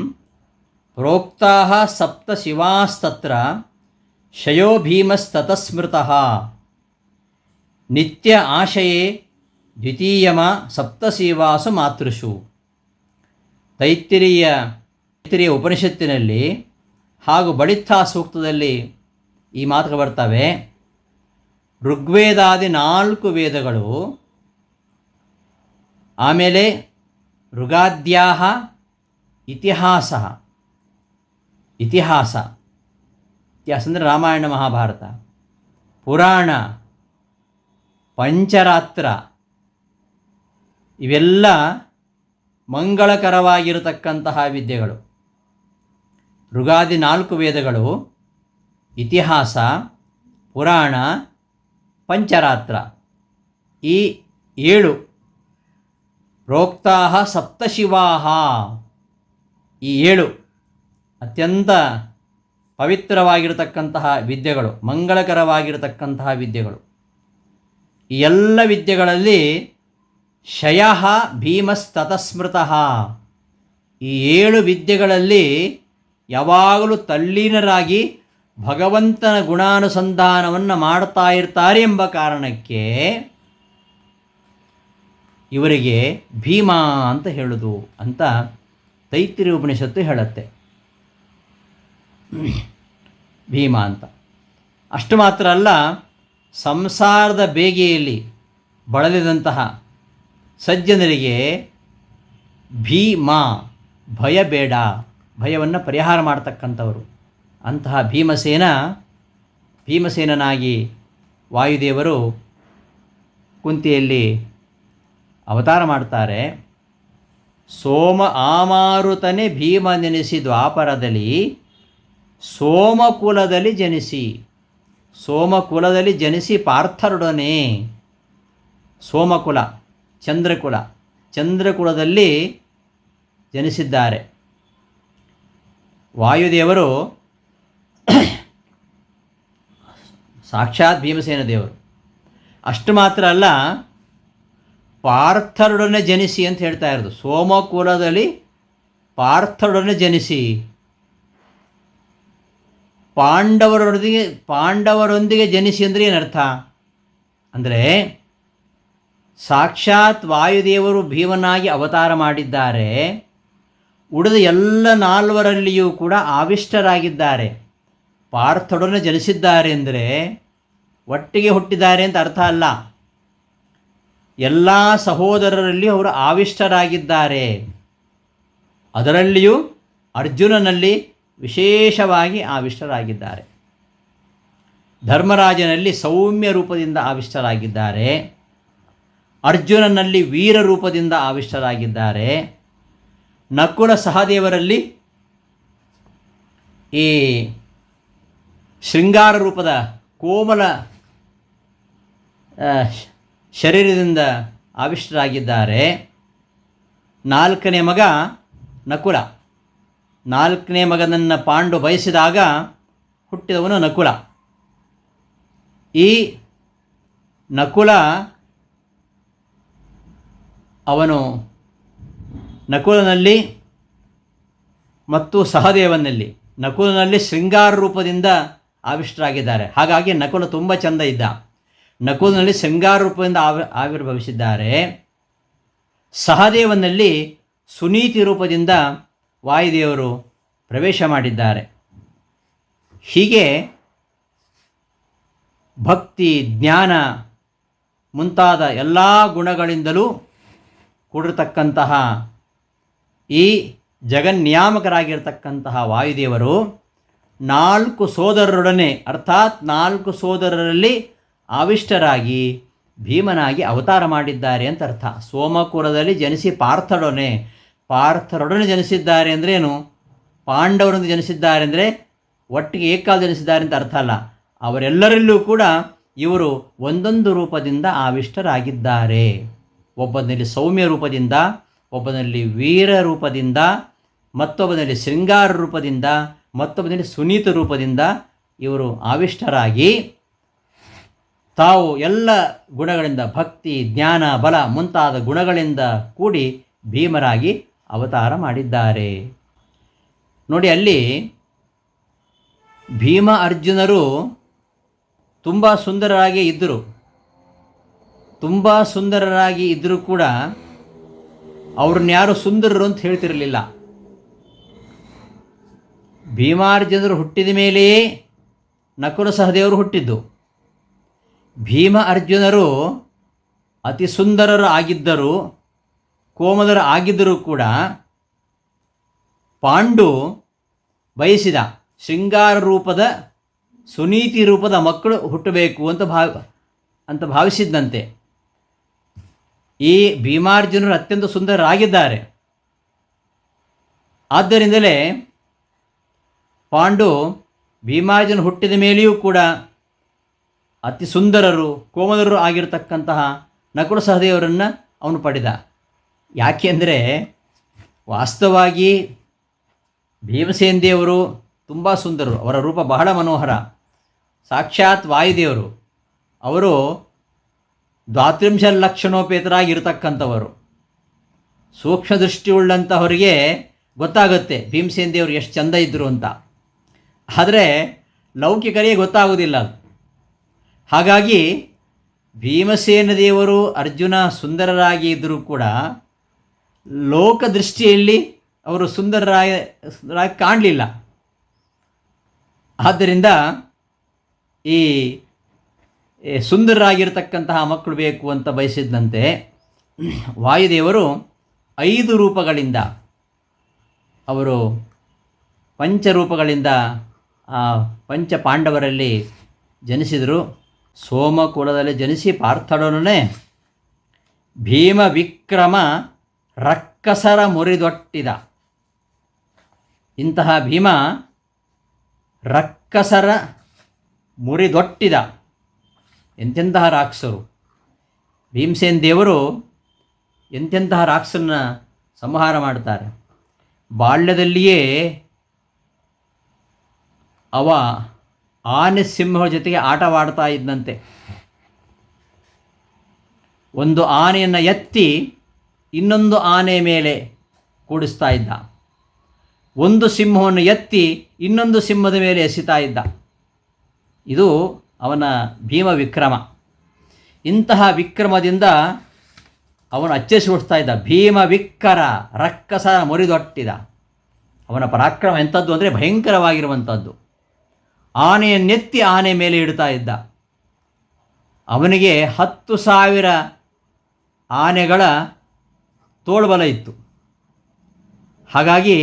ಪ್ರೋಕ್ತಾಃ ಸಪ್ತ ಶಿವಾಸ್ತತ್ರ ಶಯೋ ಭೀಮಸ್ತತಸ್ಮೃತಃ ನಿತ್ಯ ಆಶಯೇ ದ್ವಿತೀಯಮ ಸಪ್ತಶಿವಾಸು ಮಾತೃಷು. ತೈತ್ತಿರೀಯ ಉಪನಿಷತ್ತಿನಲ್ಲಿ ಹಾಗೂ ಬಳಿತ್ಥಾ ಸೂಕ್ತದಲ್ಲಿ ಈ ಮಾತುಗಳು ಬರ್ತವೆ. ಋಗ್ವೇದಾದಿ 4 ವೇದಗಳು, ಆಮೇಲೆ ಋಗಾದ್ಯಾಹ ಇತಿಹಾಸ ಅಂದರೆ ರಾಮಾಯಣ ಮಹಾಭಾರತ, ಪುರಾಣ, ಪಂಚರಾತ್ರ, ಇವೆಲ್ಲ ಮಂಗಳಕರವಾಗಿರತಕ್ಕಂತಹ ವಿದ್ಯೆಗಳು. ಋಗಾದಿ 4 ವೇದಗಳು, ಇತಿಹಾಸ, ಪುರಾಣ, ಪಂಚರಾತ್ರ, ಈ 7 ಪ್ರೋಕ್ತಾಃ ಸಪ್ತಶಿವಾಃ, ಈ 7 ಅತ್ಯಂತ ಪವಿತ್ರವಾಗಿರತಕ್ಕಂತಹ ವಿದ್ಯೆಗಳು, ಮಂಗಳಕರವಾಗಿರತಕ್ಕಂತಹ ವಿದ್ಯೆಗಳು. ಈ ಎಲ್ಲ ವಿದ್ಯೆಗಳಲ್ಲಿ ಶಯಃ ಭೀಮಸ್ತತಸ್ಮೃತಃ, ಈ 7 ವಿದ್ಯೆಗಳಲ್ಲಿ ಯಾವಾಗಲೂ ತಲ್ಲೀನರಾಗಿ ಭಗವಂತನ ಗುಣಾನುಸಂಧಾನವನ್ನು ಮಾಡ್ತಾ ಇರ್ತಾರೆ ಎಂಬ ಕಾರಣಕ್ಕೆ ಇವರಿಗೆ ಭೀಮ ಅಂತ ಹೇಳೋದು ಅಂತ ತೈತ್ತಿರೀಯ ಉಪನಿಷತ್ತು ಹೇಳುತ್ತೆ. ಭೀಮ ಅಂತ. ಅಷ್ಟು ಮಾತ್ರ ಅಲ್ಲ, ಸಂಸಾರದ ಬೇಗೆಯಲ್ಲಿ ಬಳಲಿದಂತಹ ಸಜ್ಜನರಿಗೆ ಭೀಮ ಭಯ ಬೇಡ, ಭಯವನ್ನು ಪರಿಹಾರ ಮಾಡ್ತಕ್ಕಂಥವರು. ಅಂತಹ ಭೀಮಸೇನನಾಗಿ ವಾಯುದೇವರು ಕುಂತಿಯಲ್ಲಿ ಅವತಾರ ಮಾಡ್ತಾರೆ. ಸೋಮ ಆಮಾರುತನೆ ಭೀಮ ನೆನೆಸಿ ದ್ವಾಪರದಲ್ಲಿ ಸೋಮಕುಲದಲ್ಲಿ ಜನಿಸಿ ಪಾರ್ಥರೊಡನೆ, ಸೋಮಕುಲ ಚಂದ್ರಕುಲದಲ್ಲಿ ಜನಿಸಿದ್ದಾರೆ. ವಾಯುದೇವರು ಸಾಕ್ಷಾತ್ ಭೀಮಸೇನ ದೇವರು. ಅಷ್ಟು ಮಾತ್ರ ಅಲ್ಲ, ಪಾರ್ಥರೊಡನೆ ಜನಿಸಿ ಅಂತ ಹೇಳ್ತಾ ಇರೋದು. ಸೋಮಕುಲದಲ್ಲಿ ಪಾರ್ಥರೊಡನೆ ಜನಿಸಿ ಪಾಂಡವರೊಂದಿಗೆ ಜನಿಸಿ ಅಂದರೆ ಏನರ್ಥ ಅಂದರೆ, ಸಾಕ್ಷಾತ್ ವಾಯುದೇವರು ಭೀಮನಾಗಿ ಅವತಾರ ಮಾಡಿದ್ದಾರೆ. ಉಳಿದ ಎಲ್ಲ 4ರಲ್ಲಿಯೂ ಕೂಡ ಆವಿಷ್ಟರಾಗಿದ್ದಾರೆ. ಪಾರ್ಥರೊಡನೆ ಜನಿಸಿದ್ದಾರೆ ಅಂದರೆ ಒಟ್ಟಿಗೆ ಹುಟ್ಟಿದ್ದಾರೆ ಅಂತ ಅರ್ಥ ಅಲ್ಲ. ಎಲ್ಲ ಸಹೋದರರಲ್ಲಿ ಅವರು ಆವಿಷ್ಟರಾಗಿದ್ದಾರೆ. ಅದರಲ್ಲಿಯೂ ಅರ್ಜುನನಲ್ಲಿ ವಿಶೇಷವಾಗಿ ಆವಿಷ್ಟರಾಗಿದ್ದಾರೆ. ಧರ್ಮರಾಜನಲ್ಲಿ ಸೌಮ್ಯ ರೂಪದಿಂದ ಆವಿಷ್ಟರಾಗಿದ್ದಾರೆ. ಅರ್ಜುನನಲ್ಲಿ ವೀರ ರೂಪದಿಂದ ಆವಿಷ್ಟರಾಗಿದ್ದಾರೆ. ನಕುಲ ಸಹದೇವರಲ್ಲಿ ಈ ಶೃಂಗಾರ ರೂಪದ ಕೋಮಲ ಶರೀರದಿಂದ ಆವಿಷ್ಟರಾಗಿದ್ದಾರೆ. 4ನೇ ಮಗ ನಕುಲ. 4ನೇ ಮಗನನ್ನು ಪಾಂಡು ಬಯಸಿದಾಗ ಹುಟ್ಟಿದವನು ನಕುಲ. ಈ ನಕುಲ ಅವನು ನಕುಲನಲ್ಲಿ ಮತ್ತು ಸಹದೇವನಲ್ಲಿ, ನಕುಲನಲ್ಲಿ ಶೃಂಗಾರ ರೂಪದಿಂದ ಆವಿಷ್ಟರಾಗಿದ್ದಾರೆ. ಹಾಗಾಗಿ ನಕುಲ ತುಂಬ ಚೆಂದ ಇದ್ದ. ನಕುಲನಲ್ಲಿ ಶೃಂಗಾರ ರೂಪದಿಂದ ಆವಿರ್ಭವಿಸಿದ್ದಾರೆ. ಸಹದೇವನಲ್ಲಿ ಸುನೀತಿ ರೂಪದಿಂದ ವಾಯುದೇವರು ಪ್ರವೇಶ ಮಾಡಿದ್ದಾರೆ. ಹೀಗೆ ಭಕ್ತಿ, ಜ್ಞಾನ ಮುಂತಾದ ಎಲ್ಲ ಗುಣಗಳಿಂದಲೂ ಕೂಡಿರತಕ್ಕಂತಹ ಈ ಜಗನ್ನಿಯಾಮಕರಾಗಿರ್ತಕ್ಕಂತಹ ವಾಯುದೇವರು 4 ಸೋದರರೊಡನೆ, ಅರ್ಥಾತ್ 4 ಸೋದರರಲ್ಲಿ ಆವಿಷ್ಟರಾಗಿ ಭೀಮನಾಗಿ ಅವತಾರ ಮಾಡಿದ್ದಾರೆ ಅಂತ ಅರ್ಥ. ಸೋಮಕುಲದಲ್ಲಿ ಜನಿಸಿ ಪಾರ್ಥರೊಡನೆ ಜನಿಸಿದ್ದಾರೆ ಅಂದರೆ ಏನು? ಪಾಂಡವರೊಂದಿಗೆ ಜನಿಸಿದ್ದಾರೆ ಅಂದರೆ ಒಟ್ಟಿಗೆ ಏಕಾಲ ಜನಿಸಿದ್ದಾರೆ ಅಂತ ಅರ್ಥ ಅಲ್ಲ. ಅವರೆಲ್ಲರಲ್ಲೂ ಕೂಡ ಇವರು ಒಂದೊಂದು ರೂಪದಿಂದ ಆವಿಷ್ಟರಾಗಿದ್ದಾರೆ. ಒಬ್ಬನಲ್ಲಿ ಸೌಮ್ಯ ರೂಪದಿಂದ, ಒಬ್ಬನಲ್ಲಿ ವೀರ ರೂಪದಿಂದ, ಮತ್ತೊಬ್ಬನಲ್ಲಿ ಶೃಂಗಾರ ರೂಪದಿಂದ, ಮತ್ತೊಬ್ಬನಲ್ಲಿ ಸುನೀತ ರೂಪದಿಂದ ಇವರು ಆವಿಷ್ಟರಾಗಿ ತಾವು ಎಲ್ಲ ಗುಣಗಳಿಂದ, ಭಕ್ತಿ, ಜ್ಞಾನ, ಬಲ ಮುಂತಾದ ಗುಣಗಳಿಂದ ಕೂಡಿ ಭೀಮರಾಗಿ ಅವತಾರ ಮಾಡಿದ್ದಾರೆ. ನೋಡಿ, ಅಲ್ಲಿ ಭೀಮ ಅರ್ಜುನರು ತುಂಬ ಸುಂದರರಾಗಿ ಇದ್ದರು. ತುಂಬ ಸುಂದರರಾಗಿ ಇದ್ದರೂ ಕೂಡ ಅವ್ರನ್ನ ಯಾರು ಸುಂದರರು ಅಂತ ಹೇಳ್ತಿರಲಿಲ್ಲ. ಭೀಮಾರ್ಜುನರು ಹುಟ್ಟಿದ ಮೇಲೆಯೇ ನಕುಲ ಸಹದೇವರು ಹುಟ್ಟಿದ್ದು. ಭೀಮ ಅರ್ಜುನರು ಅತಿ ಸುಂದರರು ಆಗಿದ್ದರು, ಕೋಮಲರು ಆಗಿದ್ದರೂ ಕೂಡ ಪಾಂಡು ಬಯಸಿದ ಶೃಂಗಾರ ರೂಪದ, ಸುನೀತಿ ರೂಪದ ಮಕ್ಕಳು ಹುಟ್ಟಬೇಕು ಅಂತ ಭಾವಿಸಿದ್ದಂತೆ. ಈ ಭೀಮಾರ್ಜುನರು ಅತ್ಯಂತ ಸುಂದರರಾಗಿದ್ದಾರೆ. ಆದ್ದರಿಂದಲೇ ಪಾಂಡು ಭೀಮಾರ್ಜುನ ಹುಟ್ಟಿದ ಮೇಲೆಯೂ ಕೂಡ ಅತಿ ಸುಂದರರು, ಕೋಮಲರು ಆಗಿರತಕ್ಕಂತಹ ನಕುಲ ಸಹದೇವರನ್ನು ಅವನು ಪಡೆದ. ಯಾಕೆಂದರೆ ವಾಸ್ತವವಾಗಿ ಭೀಮಸೇನ ದೇವರು ತುಂಬ ಸುಂದರರು. ಅವರ ರೂಪ ಬಹಳ ಮನೋಹರ. ಸಾಕ್ಷಾತ್ ವಾಯುದೇವರು. ಅವರು 32 ಲಕ್ಷಣೋಪೇತರಾಗಿರ್ತಕ್ಕಂಥವರು. ಸೂಕ್ಷ್ಮ ದೃಷ್ಟಿ ಉಳ್ಳಂಥವರಿಗೆ ಗೊತ್ತಾಗುತ್ತೆ ಭೀಮಸೇನ ದೇವರು ಎಷ್ಟು ಚೆಂದ ಇದ್ದರು ಅಂತ. ಆದರೆ ಲೌಕಿಕರಿಗೆ ಗೊತ್ತಾಗೋದಿಲ್ಲ ಅದು. ಹಾಗಾಗಿ ಭೀಮಸೇನ ದೇವರು, ಅರ್ಜುನ ಸುಂದರರಾಗಿ ಇದ್ದರೂ ಕೂಡ ಲೋಕದೃಷ್ಟಿಯಲ್ಲಿ ಅವರು ಸುಂದರರಾಗಿ ಕಾಣಲಿಲ್ಲ. ಆದ್ದರಿಂದ ಈ ಸುಂದರರಾಗಿರ್ತಕ್ಕಂತಹ ಮಕ್ಕಳು ಬೇಕು ಅಂತ ಬಯಸಿದಂತೆ ವಾಯುದೇವರು 5 ರೂಪಗಳಿಂದ, ಅವರು ಪಂಚರೂಪಗಳಿಂದ ಆ ಪಂಚ ಪಾಂಡವರಲ್ಲಿ ಜನಿಸಿದರು. ಸೋಮಕುಲದಲ್ಲಿ ಜನಿಸಿ ಪಾರ್ಥನೊಡನೆ ಭೀಮ ವಿಕ್ರಮ ರಕ್ಕಸರ ಮುರಿದೊಟ್ಟಿದ. ಇಂತಹ ಭೀಮ ರಕ್ಕಸರ ಮುರಿದೊಟ್ಟಿದ. ಎಂತೆಂತಹ ರಾಕ್ಷಸರು! ಭೀಮಸೇನ ದೇವರು ಎಂತೆಂತಹ ರಾಕ್ಷಸನ್ನ ಸಂಹಾರ ಮಾಡ್ತಾರೆ. ಬಾಲ್ಯದಲ್ಲಿಯೇ ಅವ ಆನೆ ಸಿಂಹಗಳ ಜೊತೆಗೆ ಆಟವಾಡ್ತಾ ಇದ್ದಂತೆ. ಒಂದು ಆನೆಯನ್ನು ಎತ್ತಿ ಇನ್ನೊಂದು ಆನೆ ಮೇಲೆ ಕೂಡಿಸ್ತಾ ಇದ್ದ. ಒಂದು ಸಿಂಹವನ್ನು ಎತ್ತಿ ಇನ್ನೊಂದು ಸಿಂಹದ ಮೇಲೆ ಎಸಿತಾ ಇದ್ದ. ಇದು ಅವನ ಭೀಮ ವಿಕ್ರಮ. ಇಂತಹ ವಿಕ್ರಮದಿಂದ ಅವನು ಅಚ್ಚರಿಸಿಕೊಡ್ತಾ ಇದ್ದ. ಭೀಮ ವಿಕ್ಕರ ರಕ್ಕಸ ಮುರಿದೊಟ್ಟಿದ. ಅವನ ಪರಾಕ್ರಮ ಎಂಥದ್ದು ಅಂದರೆ ಭಯಂಕರವಾಗಿರುವಂಥದ್ದು. ಆನೆಯನ್ನೆತ್ತಿ ಆನೆ ಮೇಲೆ ಇಡ್ತಾ ಇದ್ದ. ಅವನಿಗೆ 10,000 ಆನೆಗಳ ತೋಳ್ಬಲ ಇತ್ತು. ಹಾಗಾಗಿ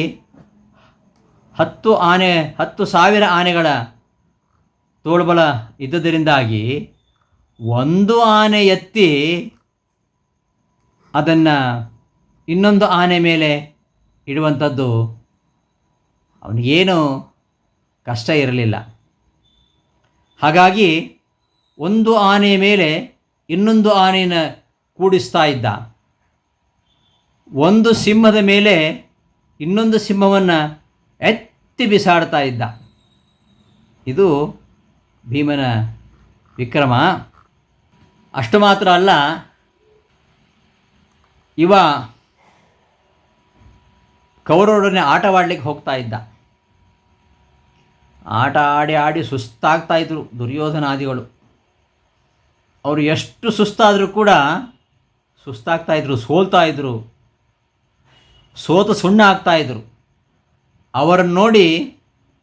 10,000 ಆನೆಗಳ ತೋಳ್ಬಲ ಇದ್ದುದರಿಂದಾಗಿ ಒಂದು ಆನೆ ಎತ್ತಿ ಅದನ್ನು ಇನ್ನೊಂದು ಆನೆ ಮೇಲೆ ಇಡುವಂಥದ್ದು ಅವನಿಗೇನು ಕಷ್ಟ ಇರಲಿಲ್ಲ. ಹಾಗಾಗಿ ಒಂದು ಆನೆ ಮೇಲೆ ಇನ್ನೊಂದು ಆನೆಯನ್ನು ಕೂಡಿಸ್ತಾ ಇದ್ದ. ಒಂದು ಸಿಂಹದ ಮೇಲೆ ಇನ್ನೊಂದು ಸಿಂಹವನ್ನು ಎತ್ತಿ ಬಿಸಾಡ್ತಾ ಇದ್ದ. ಇದು ಭೀಮನ ವಿಕ್ರಮ. ಅಷ್ಟು ಮಾತ್ರ ಅಲ್ಲ, ಇವ ಕೌರವರೊಡನೆ ಆಟವಾಡಲಿಕ್ಕೆ ಹೋಗ್ತಾ ಇದ್ದ. ಆಟ ಆಡಿ ಆಡಿ ಸುಸ್ತಾಗ್ತಾಯಿದ್ರು ದುರ್ಯೋಧನಾದಿಗಳು. ಅವರು ಎಷ್ಟು ಸುಸ್ತಾದರೂ ಕೂಡ ಸುಸ್ತಾಗ್ತಾಯಿದ್ರು, ಸೋಲ್ತಾಯಿದ್ರು, ಸೋತು ಸುಣ್ಣ ಆಗ್ತಾಯಿದ್ರು. ಅವರನ್ನು ನೋಡಿ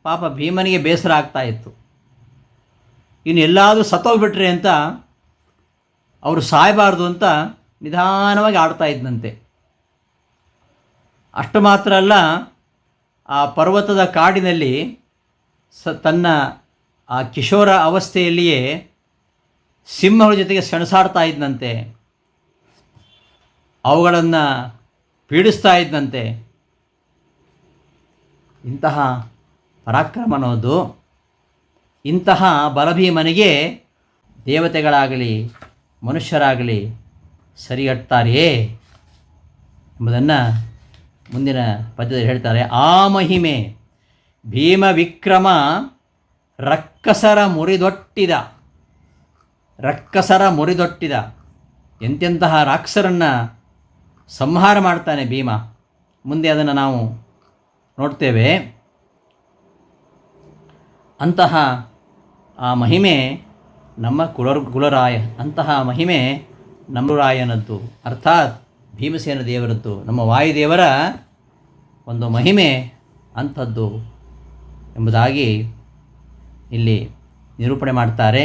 ಪಾಪ ಭೀಮನಿಗೆ ಬೇಸರ ಆಗ್ತಾಯಿತ್ತು. ಇನ್ನು ಎಲ್ಲಾದರೂ ಸತ್ತೋಗ್ಬಿಟ್ರೆ ಅಂತ, ಅವರು ಸಾಯಬಾರ್ದು ಅಂತ ನಿಧಾನವಾಗಿ ಆಡ್ತಾ ಇದ್ದಂತೆ. ಅಷ್ಟು ಮಾತ್ರ ಅಲ್ಲ, ಆ ಪರ್ವತದ ಕಾಡಿನಲ್ಲಿ ತನ್ನ ಆ ಕಿಶೋರ ಅವಸ್ಥೆಯಲ್ಲಿಯೇ ಸಿಂಹಗಳ ಜೊತೆಗೆ ಸೆಣಸಾಡ್ತಾ ಇದ್ದಂತೆ, ಅವುಗಳನ್ನು ಪೀಡಿಸ್ತಾ ಇದ್ದಂತೆ. ಇಂತಹ ಪರಾಕ್ರಮ ಅನ್ನೋದು, ಇಂತಹ ಬಲಭೀಮನಿಗೆ ದೇವತೆಗಳಾಗಲಿ ಮನುಷ್ಯರಾಗಲಿ ಸರಿಗಟ್ಟಾರೆಯೇ ಎಂಬುದನ್ನು ಮುಂದಿನ ಪದ್ಯದಲ್ಲಿ ಹೇಳ್ತಾರೆ. ಆ ಮಹಿಮೆ ಭೀಮ ವಿಕ್ರಮ ರಕ್ಕಸರ ಮುರಿದೊಟ್ಟಿದ. ಎಂತೆಂತಹ ರಾಕ್ಷಸರನ್ನು ಸಂಹಾರ ಮಾಡ್ತಾನೆ ಭೀಮ. ಮುಂದೆ ಅದನ್ನು ನಾವು ನೋಡ್ತೇವೆ. ಅಂತಹ ಆ ಮಹಿಮೆ ನಮ್ಮ ಕುಲರಾಯ, ಅಂತಹ ಮಹಿಮೆ ನಮ್ಮ ರಾಯನದ್ದು, ಅರ್ಥಾತ್ ಭೀಮಸೇನ ದೇವರದ್ದು, ನಮ್ಮ ವಾಯುದೇವರ ಒಂದು ಮಹಿಮೆ ಅಂಥದ್ದು ಎಂಬುದಾಗಿ ಇಲ್ಲಿ ನಿರೂಪಣೆ ಮಾಡ್ತಾರೆ.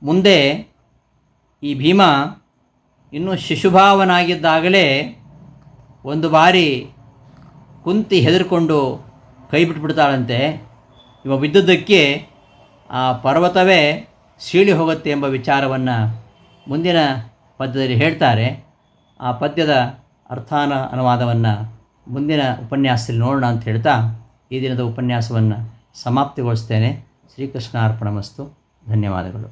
ಮುಂದೆ ಈ ಭೀಮ ಇನ್ನೂ ಶಿಶುಭಾವನಾಗಿದ್ದಾಗಲೇ ಒಂದು ಬಾರಿ ಕುಂತಿ ಹೆದರ್ಕೊಂಡು ಕೈ ಬಿಟ್ಬಿಡ್ತಾಳಂತೆ. ಇವ ಬಿದ್ದುದಕ್ಕೆ ಆ ಪರ್ವತವೇ ಸೀಳಿ ಹೋಗುತ್ತೆ ಎಂಬ ವಿಚಾರವನ್ನು ಮುಂದಿನ ಪದ್ಯದಲ್ಲಿ ಹೇಳ್ತಾರೆ. ಆ ಪದ್ಯದ ಅನುವಾದವನ್ನು ಮುಂದಿನ ಉಪನ್ಯಾಸದಲ್ಲಿ ನೋಡೋಣ ಅಂತ ಹೇಳ್ತಾ ಈ ದಿನದ ಉಪನ್ಯಾಸವನ್ನು ಸಮಾಪ್ತಿಗೊಳಿಸ್ತೇನೆ. ಶ್ರೀಕೃಷ್ಣ ಅರ್ಪಣಮಸ್ತು. ಧನ್ಯವಾದಗಳು.